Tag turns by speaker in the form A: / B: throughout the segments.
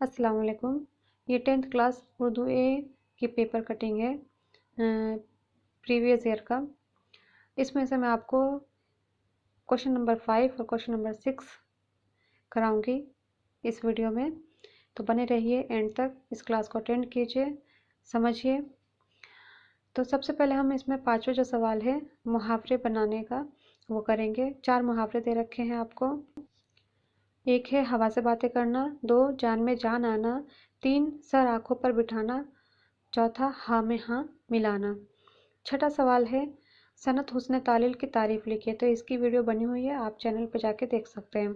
A: अस्सलाम वालेकुम। ये 10th क्लास उर्दू ए की पेपर कटिंग है प्रीवियस ईयर का। इसमें से मैं आपको क्वेश्चन नंबर 5 और क्वेश्चन नंबर 6 कराऊंगी इस वीडियो में, तो बने रहिए एंड तक, इस क्लास को अटेंड कीजिए, समझिए। तो सबसे पहले हम इसमें पांचवा जो सवाल है मुहावरे बनाने का वो करेंगे। 4 मुहावरे दे रखे हैं आपको। एक है हवा से बातें करना, 2 जान में जान आना, 3 सर आंखों पर बिठाना, चौथा हाँ में हाँ मिलाना। छठा सवाल है सनत हुस्न तालील की तारीफ लिखिए। तो इसकी वीडियो बनी हुई है, आप चैनल पर जाके देख सकते हैं।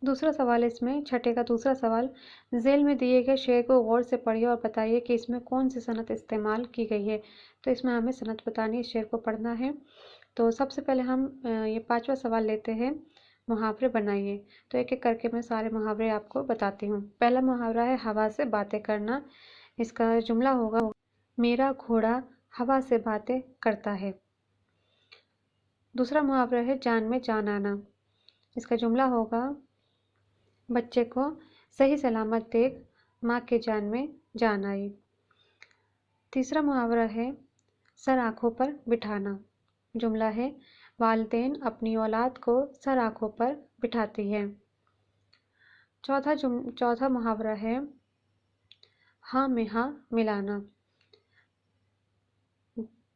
A: दूसरा सवाल इसमें छठे का दूसरा सवाल, जेल में दिए गए शेर को गौर से पढ़िए और बताइए कि इसमें कौन सी सनत इस्तेमाल की गई है। तो इसमें हमें सनत बतानी है, शेर को पढ़ना है। तो सबसे पहले हम ये पांचवा सवाल लेते हैं, मुहावरे बनाइए। तो एक एक करके मैं सारे मुहावरे आपको बताती हूँ। पहला मुहावरा है हवा से बातें करना। इसका जुमला होगा मेरा घोड़ा हवा से बातें करता है। दूसरा मुहावरा है जान में जान आना। इसका जुमला होगा बच्चे को सही सलामत देख माँ के जान में जान आई। तीसरा मुहावरा है सर आंखों पर बिठाना। जुमला है वालिदैन अपनी औलाद को सर आंखों पर बिठाती है। चौथा मुहावरा है हाँ में हाँ मिलाना।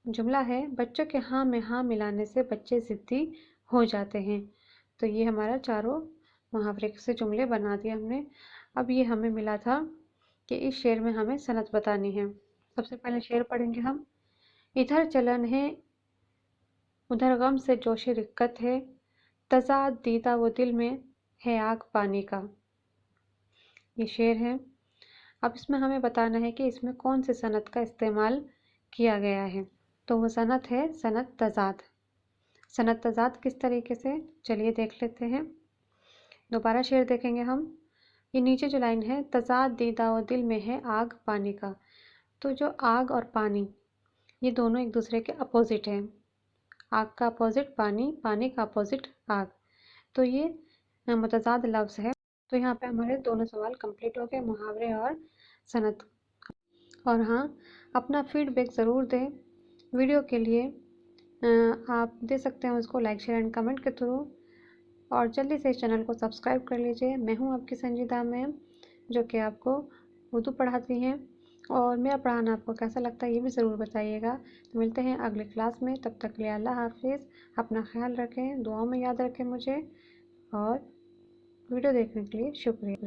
A: जुमला है बच्चों के हाँ में हाँ मिलाने से बच्चे जिद्दी हो जाते हैं। तो ये हमारा चारों मुहावरे से जुमले बना दिए हमने। अब ये हमें मिला था कि इस शेर में हमें सनत बतानी है। सबसे पहले शेर पढ़ेंगे हम। इधर चलन है उधर गम से जोश रिक्कत है, तजाद दीदा वो दिल में है आग पानी का। ये शेर है। अब इसमें हमें बताना है कि इसमें कौन से सनत का इस्तेमाल किया गया है। तो वो सनत है सनत तजाद। सनत तजाद किस तरीके से, चलिए देख लेते हैं। दोबारा शेर देखेंगे हम। ये नीचे जो लाइन है तजाद दीदा वो दिल में है आग पानी का। तो जो आग और पानी ये दोनों एक दूसरे के अपोजिट हैं। आग का अपोजिट पानी, पानी का अपोजिट आग। तो ये मुतजाद लफ्ज़ है। तो यहाँ पे हमारे दोनों सवाल कंप्लीट हो गए, मुहावरे और सनत। और हाँ, अपना फीडबैक ज़रूर दें वीडियो के लिए। आप दे सकते हैं उसको लाइक शेयर एंड कमेंट के थ्रू। और जल्दी से इस चैनल को सब्सक्राइब कर लीजिए। मैं हूँ आपकी संजीदा मैम, जो कि आपको उर्दू पढ़ाती हैं। और मेरा पढ़ाना आपको कैसा लगता है ये भी ज़रूर बताइएगा। तो मिलते हैं अगले क्लास में, तब तक के लिए अल्लाह हाफिज़। अपना ख्याल रखें, दुआओं में याद रखें मुझे। और वीडियो देखने के लिए शुक्रिया।